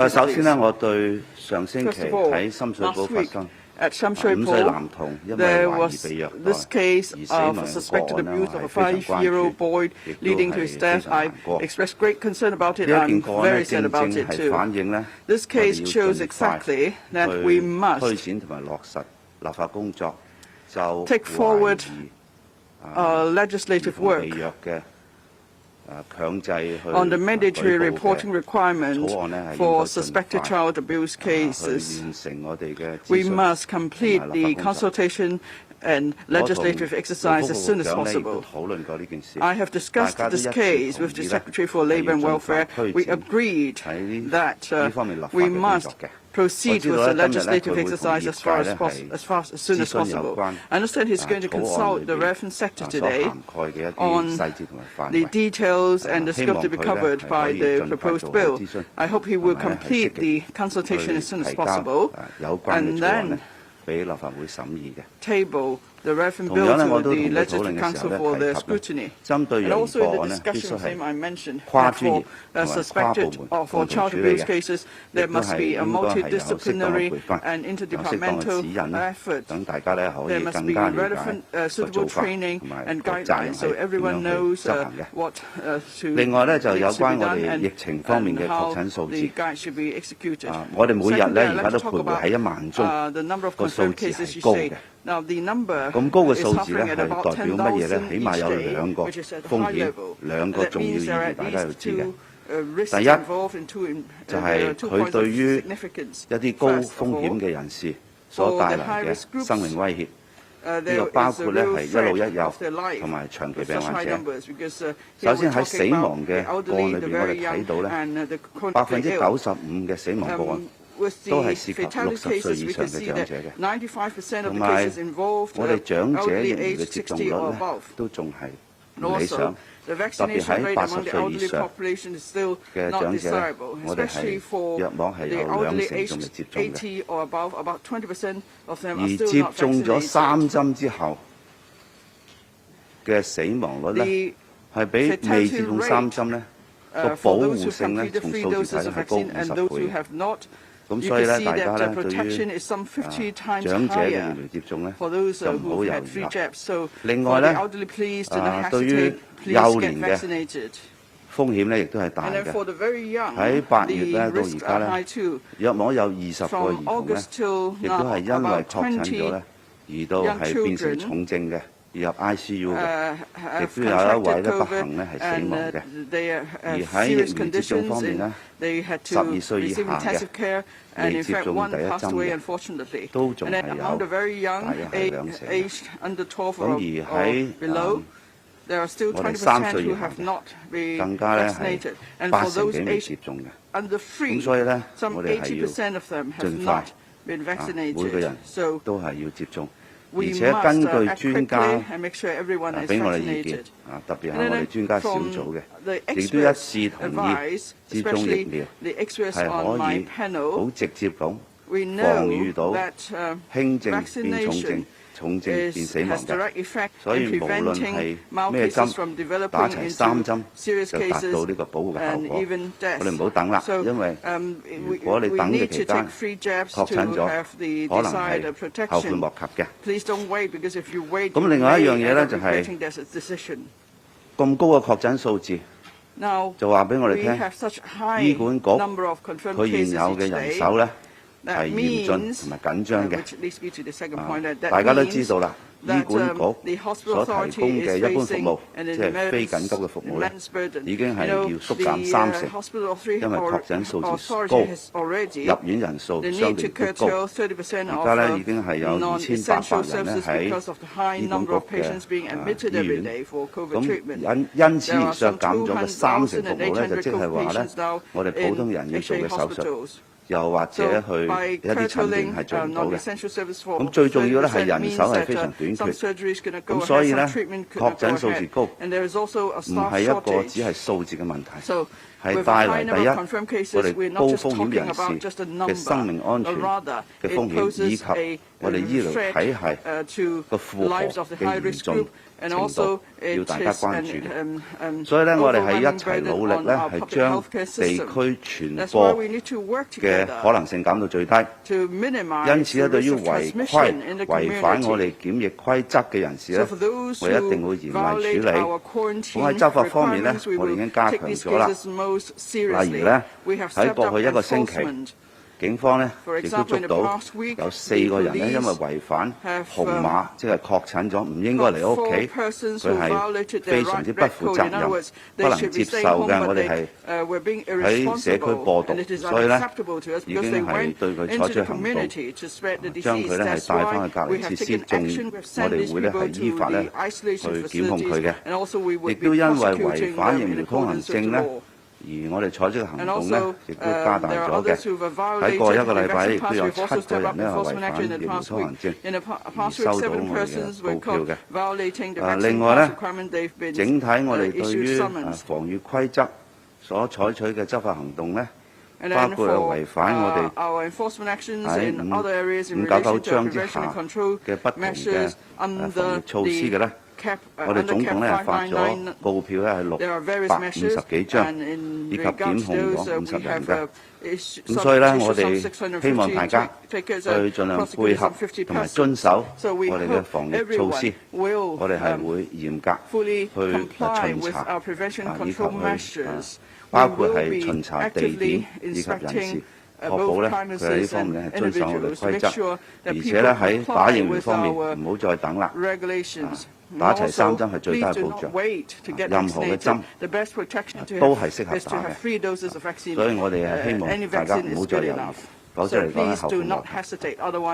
首先呢，我對上星期喺深水埗發生At 深水埗, there was this case of suspected abuse of a 5-year-old boy leading to his death. I expressed great concern about it. I'm very sad about it too. This case shows exactly that we must take forward legislative work on the mandatory reporting requirement for suspected child abuse cases. We must complete the consultation and legislative exercise as soon as possible. I have discussed this case with the Secretary for Labour and Welfare. We agreed that we must proceed with the legislative exercise as soon as possible. I understand he's going to consult the relevant sector today on the details and the scope to be covered by the proposed bill. I hope he will complete the consultation as soon as possible and then table the relevant bill to the Legislative Council for their scrutiny. And also in the discussion I mentioned that for suspected or for child abuse cases, there must be a multidisciplinary and interdepartmental effort. There must be relevant suitable training and guidelines so everyone knows what should be done and how the guide should be executed. Secondly, I'd like to talk about the number of confirmed cases you say. Now, the number is hovering at about 10,000 each day, which is at a high level. That means there are at least two risks involved and two points of significance. First of all, for the high-risk groups, there is a real threat of their life with such high numbers because here we're talking about the elderly, the very young, and the chronically ill. With the fatality cases, we can see that 95% of the cases involved elderly aged 60 or above. And also, the vaccination rate among the elderly population is still not desirable, especially for the elderly aged 80 or above. About 20% of them are still not vaccinated. The fatality rate for those who completed 3 doses of vaccine and those who have not, you can see that the protection is some 50 times higher for those who have had 3 jabs. So for the elderly, please do not hesitate. Please get vaccinated. And then for the very young, the risks are high too. From August till now, about 20 young children ICU 嘅，亦都有一位咧不幸咧係死亡嘅。而喺疫苗接種方面咧，12歲以下嘅未接種第一針嘅，都仲係有大約係2成。咁而喺我哋3歲以下嘅，更加咧係8成幾未接種嘅。咁所以咧，我哋係要盡快每個人都係要接種。而且根據專家俾我哋意見，特別係我哋專家小組嘅，亦都一致同意接種疫苗係可以好直接咁防禦到輕症變重症、重症變死亡嘅。所以無論係咩針，打齊3針就達到呢個保護嘅效果。我哋唔好等啦，因為如果你等嘅期間確診咗，可能係後悔莫及嘅。咁另外一樣嘢咧就係咁高嘅確診數字，就話俾我哋聽，醫管局佢現有嘅人手咧係嚴峻同埋緊張嘅。大家都知道啦。醫管局所提供嘅一般服務，即係非緊急嘅服務咧，已經係要縮減30%，因為確診數字高，入院人數相對都高。而家咧已經係有2800人咧喺醫管局嘅醫院，咁因此而削減咗嘅30%服務咧，就即係話咧，我哋普通人要做嘅手術。又或者去一啲診斷係做唔到嘅，咁最重要咧係人手係非常短缺，咁所以咧確診數字高，唔係一個只係數字嘅問題，係帶嚟第一我哋高風險人士嘅生命安全嘅風險，以及我哋醫療體系個負荷嘅嚴重程度要大家關注嘅。所以咧，我哋係一齊努力咧，係將地區傳播嘅可能性減到最低。因此咧，對於違反我哋檢疫規則嘅人士咧，我哋一定會嚴厲處理。咁喺執法方面咧，我哋已經加強咗啦。例如咧，喺過去1個星期，警方咧亦都捉到有4個人咧，因為違反紅碼，即係確診咗唔應該嚟屋企，佢係非常之不負責任、不能接受嘅。我哋係喺社區播毒，所以咧已經係對佢採取行動，將佢咧係帶翻去隔離設施，仲我哋會咧係依法咧去檢控佢嘅。亦都因為違反疫苗通行證咧。而我哋採取嘅行動咧，亦都加大咗嘅。喺過1個禮拜，亦都有7個人咧係違反疫苗通行證，而收到我哋嘅告票嘅。另外咧，整體我哋對於防疫規則所採取嘅執法行動咧，包括係違反我哋喺599章之下嘅不同嘅防疫措施嘅咧。我哋總共咧發咗告票咧係650幾張，以及檢控咗50人嘅。咁所以咧，我哋希望大家去盡量配合同埋遵守我哋嘅防疫措施。我哋係會嚴格去巡查，以及去包括係巡查地點以及人士。確保咧佢喺呢方面咧係遵守我哋規則，而且咧喺打疫苗方面唔好再等啦。打齊3針係最大保障，任何嘅針都係適合打嘅，所以我哋係希望大家唔好再猶豫，否則嚟講咧後悔莫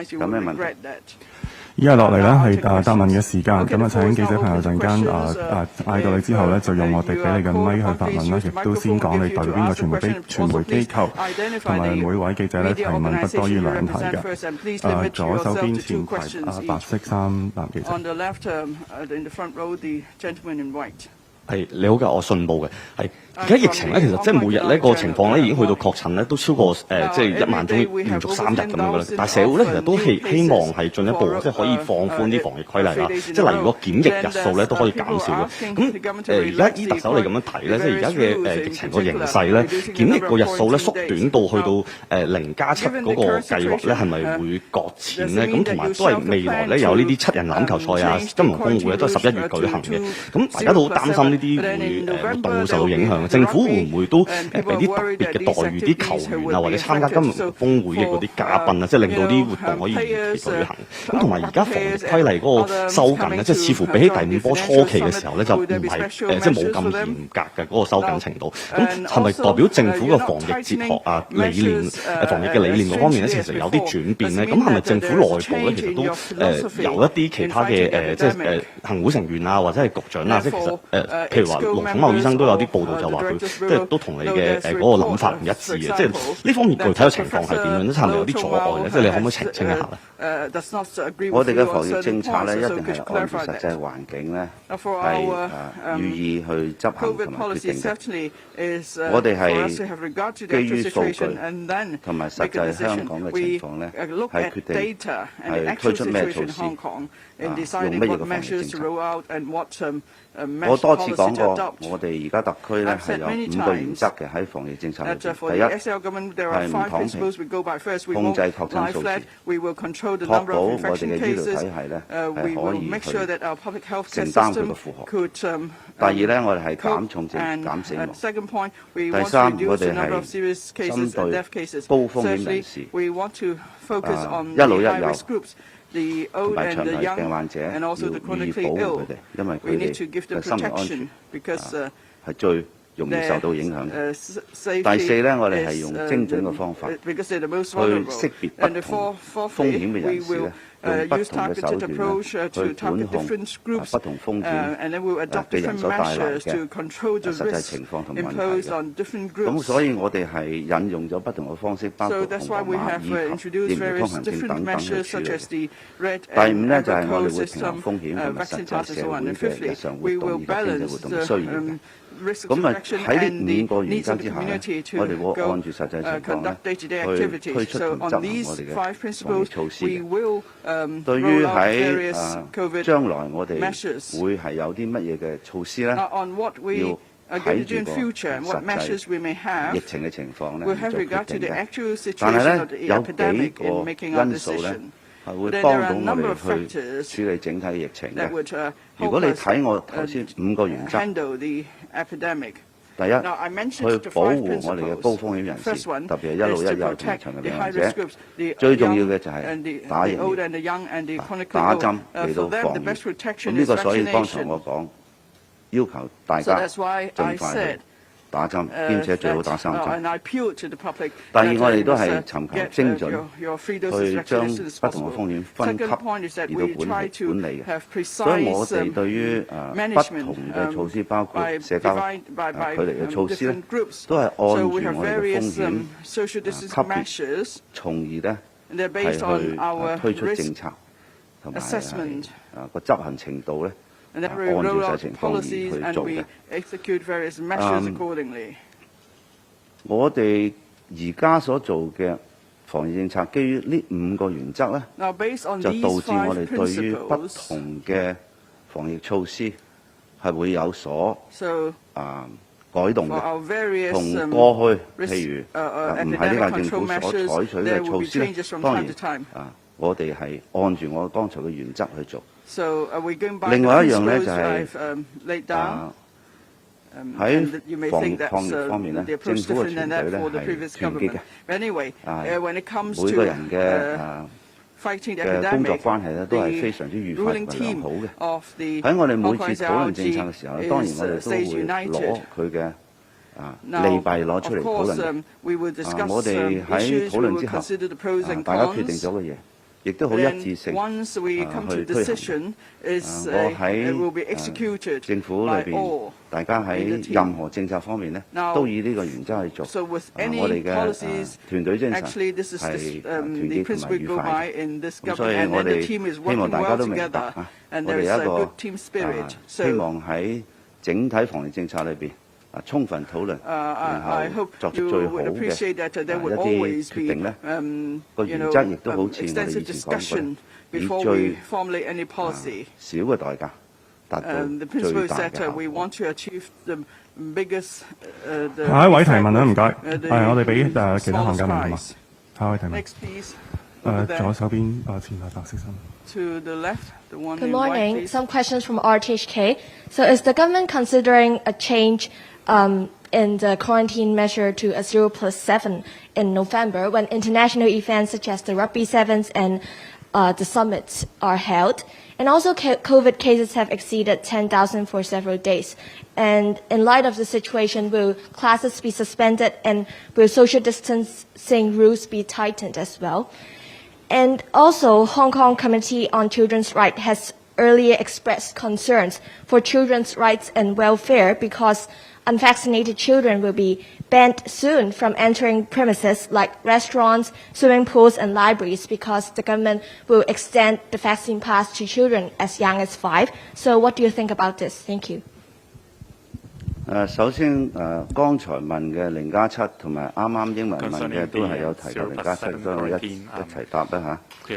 及。有咩問題？依家落嚟咧係答問嘅時間，咁啊請記者朋友陣間嗌到你之後咧，就用我哋俾你嘅咪去發問啦，亦都先講你代表邊個傳媒機構，同埋每位記者咧提問不多於2題嘅。左手邊前排白色衫男記者。係你好嘅，我信報嘅係。而家疫情咧，其實即係每日呢個情況咧已經去到確診咧都超過即係1萬宗連續3日咁樣嘅啦。但係社會咧其實都係希望係進一步即係可以放寬啲防疫規例啦，即係例如個檢疫日數咧都可以減少嘅。咁而家依特首你咁樣睇咧，即係而家嘅疫情個形勢咧，檢疫個日數咧縮短到去到0+7嗰個計劃咧，係咪會擱淺咧？咁同埋都係未來咧有呢啲7人欖球賽啊、金融峰會咧都係11月舉行嘅。咁大家都好擔心呢啲會活動會受到影響。政府會唔會都俾啲特別嘅待遇啲球員啊，或者參加金融峰會嘅嗰啲嘉賓啊，即係令到啲活動可以如期舉行？咁同埋而家防疫規例嗰個收緊咧，即係似乎比起第5波初期嘅時候咧，就唔係即係冇咁嚴格嘅嗰個收緊程度。咁係咪代表政府嘅防疫哲學啊、理念、防疫嘅理念嗰方面咧，其實有啲轉變咧？咁係咪政府內部咧，其實都有一啲其他嘅即係行會成員啊，或者係局長啊，即係其實譬如話盧寵茂醫生都有啲報道就話佢即係都同你嘅嗰個諗法唔一致嘅，即係呢方面具體嘅情況係點樣咧？係咪有啲阻礙咧？即係你可唔可以澄清一下咧？我哋嘅防疫政策咧，一定係按照實際環境咧係予以去執行同埋決定嘅。我哋係基於數據同埋實際香港嘅情況咧，係決定係推出咩措施，用乜嘢嘅防疫政策。我多次講過，我哋而家特區咧係有5個原則嘅喺防疫政策裏邊。第一係唔躺平，控制確診數字，確保我哋嘅醫療體系咧係可以去承擔佢嘅負荷。第二咧，我哋係減重症、減死亡。第三，我哋係針對高風險人士，一老一幼。同埋長期病患者要予以保護佢哋，因為佢哋嘅生命安全係最容易受到影響嘅。第四咧，我哋係用精準嘅方法去識別不同風險嘅人士咧，用不同嘅手段去管控不同風險嘅人所帶來嘅實際情況同問題嘅。咁所以我哋係引用咗不同嘅方式，包括紅碼以及疫苗通行證等等去處理。第5咧就係我哋會平衡風險同埋實際社會嘅日常活動以及經濟活動嘅需要嘅。咁啊喺呢5個原則之下咧，我哋會按住實際情況咧去推出同執行我哋嘅防疫措施嘅。對於喺將來我哋會係有啲乜嘢嘅措施咧，要睇住個實際疫情嘅情況咧做決定嘅。但係咧有幾個因素咧係會幫到我哋去處理整體嘅疫情嘅。如果你睇我頭先5個原則，第一，去保護我哋嘅高風險人士，特別係1老1幼同長期病患者。最重要嘅就係打疫苗、打針嚟到防疫。咁呢個所以剛才我講，要求大家盡快去打針，兼且最好打3針。第二，我哋都係尋求精準去將不同嘅風險分級嚟到管理嘅。所以我哋對於不同嘅措施，包括社交距離嘅措施咧，都係按住我哋嘅風險級別，從而咧係去推出政策同埋個執行程度咧。按照實際情況而去做嘅。我哋而家所做嘅防疫政策，基於呢5個原則咧，就導致我哋對於不同嘅防疫措施係會有所改動嘅。同過去譬如唔係呢屆政府所採取嘅措施咧，當然我哋係按住我剛才嘅原則去做。另外一樣咧就係喺抗疫方面咧，政府嘅團隊咧係團結嘅。每個人嘅工作關係咧都係非常之愉快同埋良好嘅。喺我哋每次討論政策嘅時候咧，當然我哋都會攞佢嘅利弊攞出嚟討論。我哋喺討論之後，大家決定咗嘅嘢，亦都好一致性去推行。我喺政府裏邊，大家喺任何政策方面咧，都以呢個原則去做。我哋嘅團隊精神係團結同埋愉快嘅。咁所以我哋希望大家都明白我哋有一個希望喺整體防疫政策裏邊充分討論，然後作出最好嘅一啲決定咧。個原則亦都好似我哋以前講過，以最少嘅代價達到最大嘅效果。下一位提問啦，唔該。我哋俾其他行家問好嘛？下一位提問。左手邊前排白色衫。Good morning. Some questions from RTHK. So is the government considering a change in the quarantine measure to a 0+7 in November when international events such as the Rugby Sevens and the summits are held? And also COVID cases have exceeded 10,000 for several days. And in light of the situation, will classes be suspended and will social distancing rules be tightened as well? And also, Hong Kong Committee on Children's Rights has earlier expressed concerns for children's rights and welfare because unvaccinated children will be banned soon from entering premises like restaurants, swimming pools, and libraries because the government will extend the vaccine pass to children as young as 5. So what do you think about this? Thank you. 首先剛才問嘅0+7同埋啱啱英文問嘅都係有提及0+7，所以我一齊答啦嚇。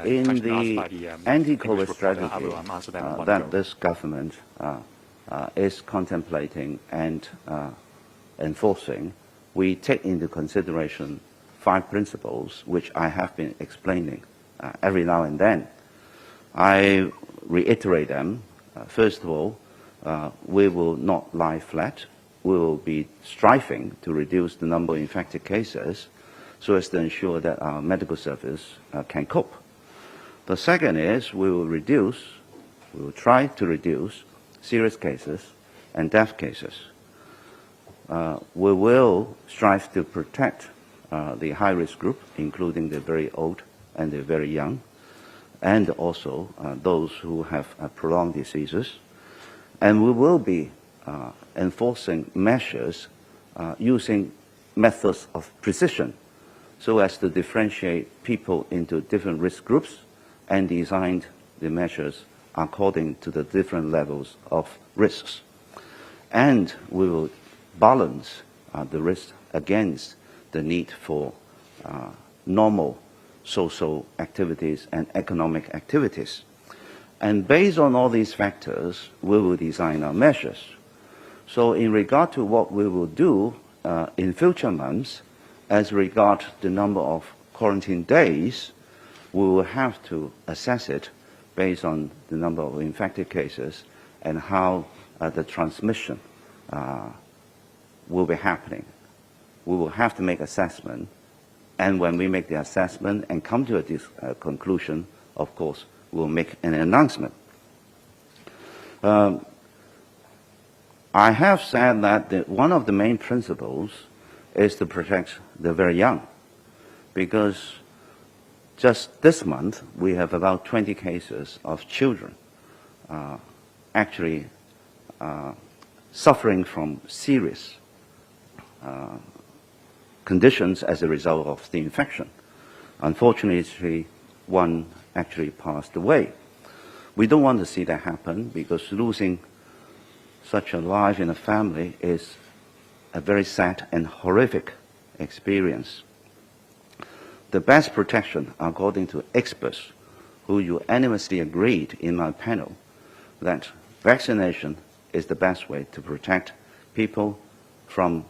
In the anti-COVID strategy that this government is contemplating and enforcing, we take into consideration 5 principles which I have been explaining every now and then. I reiterate them. First of all, we will not lie flat. We will be striving to reduce the number of infected cases so as to ensure that our medical service can cope. The second is we will try to reduce serious cases and death cases. We will strive to protect the high-risk group, including the very old and the very young, and also those who have prolonged diseases. And we will be enforcing measures using methods of precision so as to differentiate people into different risk groups and design the measures according to the different levels of risks. and we will balance the risk against the need for normal social activities and economic activities. And based on all these factors, we will design our measures. So in regard to what we will do in future months, as regard the number of quarantine days, we will have to assess it based on the number of infected cases and how the transmission will be happening. We will have to make assessment, and when we make the assessment and come to a conclusion, of course, we'll make an announcement. I have said that one of the main principles is to protect the very young, because just this month we have about 20 cases of children actually suffering from serious conditions as a result of the infection. Unfortunately, one actually passed away. We don't want to see that happen, because losing such a life in a family is a very sad and horrific experience. The best protection, according to experts who unanimously agreed in my panel, that vaccination is the best way to protect people from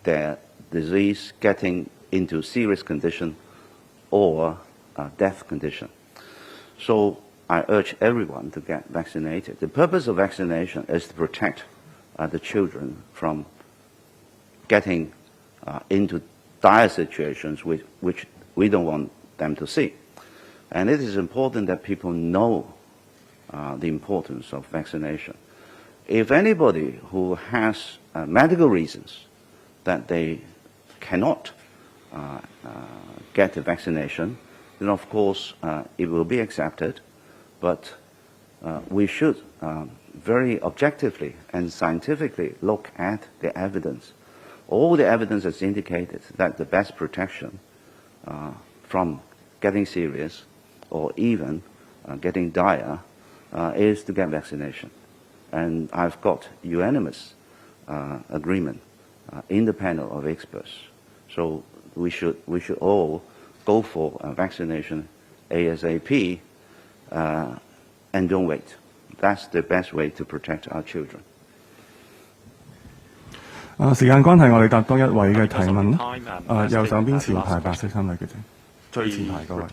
their disease getting into serious condition or death condition. So I urge everyone to get vaccinated. The purpose of vaccination is to protect the children from getting into dire situations which we don't want them to see. And it is important that people know the importance of vaccination. If anybody who has medical reasons that they cannot get the vaccination, then of course it will be accepted, but we should very objectively and scientifically look at the evidence. All the evidence has indicated that the best protection from getting serious or even getting dire is to get vaccination. And I've got unanimous agreement in the panel of experts. So we should all go for vaccination ASAP and don't wait. That's the best way to protect our children. 時間關係，我哋答多一位嘅提問啦。右手邊前排白色衫女記者，最前排嗰位。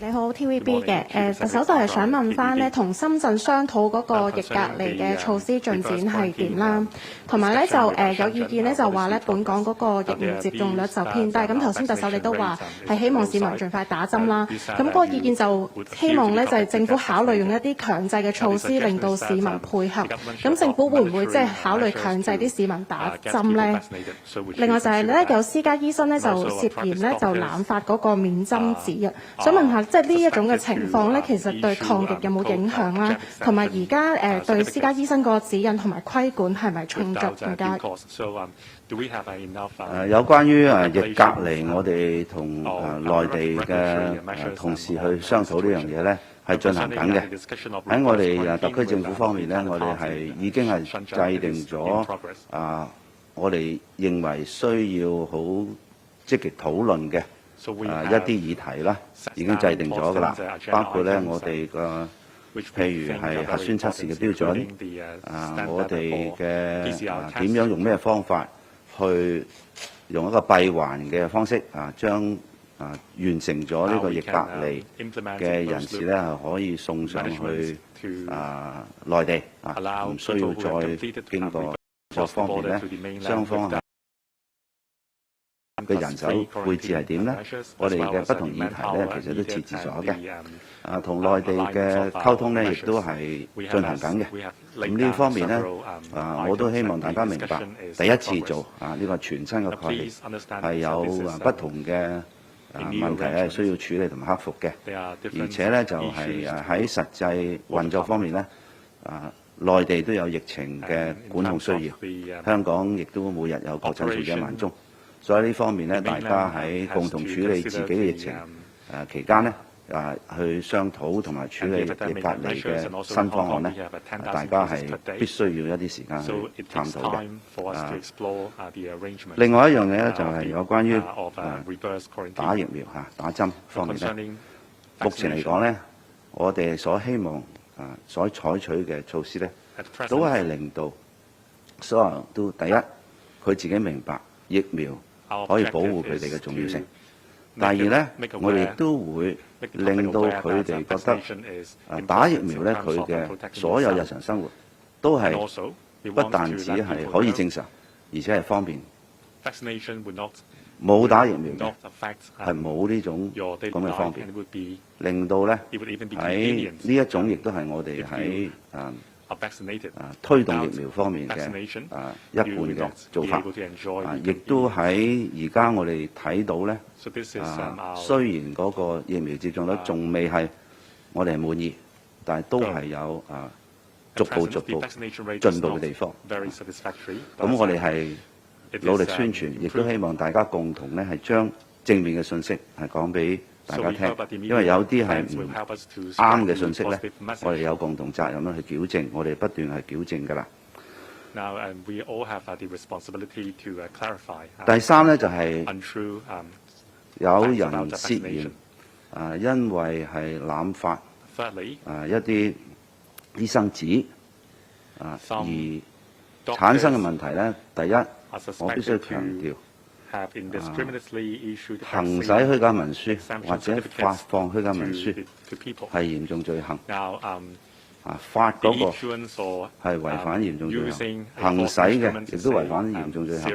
你好 TVB 嘅，特首就係想問翻咧，同深圳商討嗰個逆隔離嘅措施進展係點啦？同埋咧就有意見咧就話咧，本港嗰個疫苗接種率就偏低。咁頭先特首你都話係希望市民盡快打針啦。咁嗰個意見就希望咧就係政府考慮用一啲強制嘅措施，令到市民配合。咁政府會唔會即係考慮強制啲市民打針咧？另外就係咧有私家醫生咧就涉嫌咧就濫發嗰個免針紙啊，想問下即係呢一種嘅情況咧，其實對抗疫有冇影響啦？同埋而家對私家醫生個指引同埋規管係咪充足？唔該。有關於逆隔離，我哋同內地嘅同事去商討呢樣嘢咧，係進行緊嘅。喺我哋特區政府方面咧，我哋係已經係制定咗我哋認為需要好積極討論嘅一啲議題啦，已經制定咗㗎啦，包括咧我哋個譬如係核酸測試嘅標準，我哋嘅點樣用咩方法去用一個閉環嘅方式將完成咗呢個逆隔離嘅人士咧係可以送上去內地唔需要再經過各方面咧，雙方嘅人手配置係點咧？我哋嘅不同議題咧，其實都設置咗嘅。同內地嘅溝通咧，亦都係進行緊嘅。咁呢方面咧，我都希望大家明白，第一次做呢個全新嘅概念係有不同嘅問題係需要處理同埋克服嘅。而且咧就係喺實際運作方面咧，內地都有疫情嘅管控需要，香港亦都每日有確診數1萬宗。所以呢方面咧，大家喺共同處理自己嘅疫情期間咧，去商討同埋處理嘅隔離嘅新方案呢，大家係必須要一啲時間去探討嘅。另外一樣嘢咧就係有關於打疫苗打針方面咧，目前嚟講咧，我哋所希望所採取嘅措施咧，都係令到所有人都第一，佢自己明白疫苗可以保護佢哋嘅重要性。第二咧，我哋亦都會令到佢哋覺得打疫苗咧，佢嘅所有日常生活都係不但止係可以正常，而且係方便。冇打疫苗嘅係冇呢種咁嘅方便，令到咧喺呢一種亦都係我哋喺推動疫苗方面嘅一貫嘅做法，亦都喺而家我哋睇到咧，雖然嗰個疫苗接種率仲未係我哋係滿意，但係都係有逐步進步嘅地方。咁我哋係努力宣傳，亦都希望大家共同咧係將正面嘅信息係講俾大家聽，因為有啲係唔啱嘅信息咧，我哋有共同責任咧去矯正，我哋不斷係矯正㗎啦。第三咧就係有人涉嫌因為係濫發一啲醫生紙而產生嘅問題咧，第一我必須強調。行使虛假文書或者發放虛假文書係嚴重罪行。發嗰個係違反嚴重罪行，行使嘅亦都違反嚴重罪行，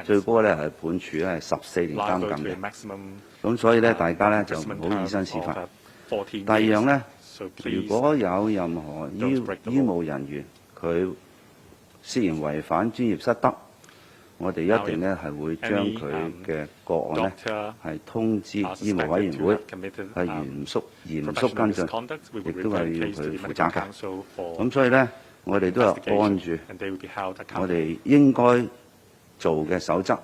最高咧係判處咧係14年監禁嘅。咁所以咧，大家咧就唔好以身試法。第二樣咧，如果有任何醫務人員佢涉嫌違反專業失德，我哋一定咧係會將佢嘅個案咧係通知醫務委員會，係嚴肅跟進，亦都係要佢負責嘅。咁所以咧，我哋都係按住我哋應該做嘅守則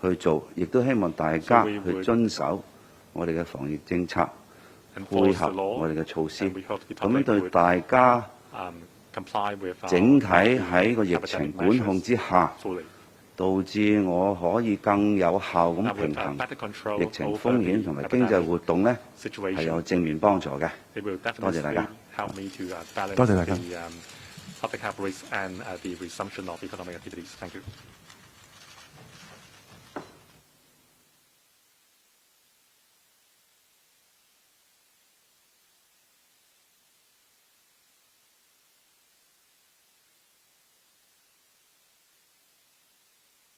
去做，亦都希望大家去遵守我哋嘅防疫政策，配合我哋嘅措施，咁樣對大家整體喺個疫情管控之下，導致我可以更有效咁平衡疫情風險同埋經濟活動呢，係有正面幫助嘅。多謝大家。多謝大家。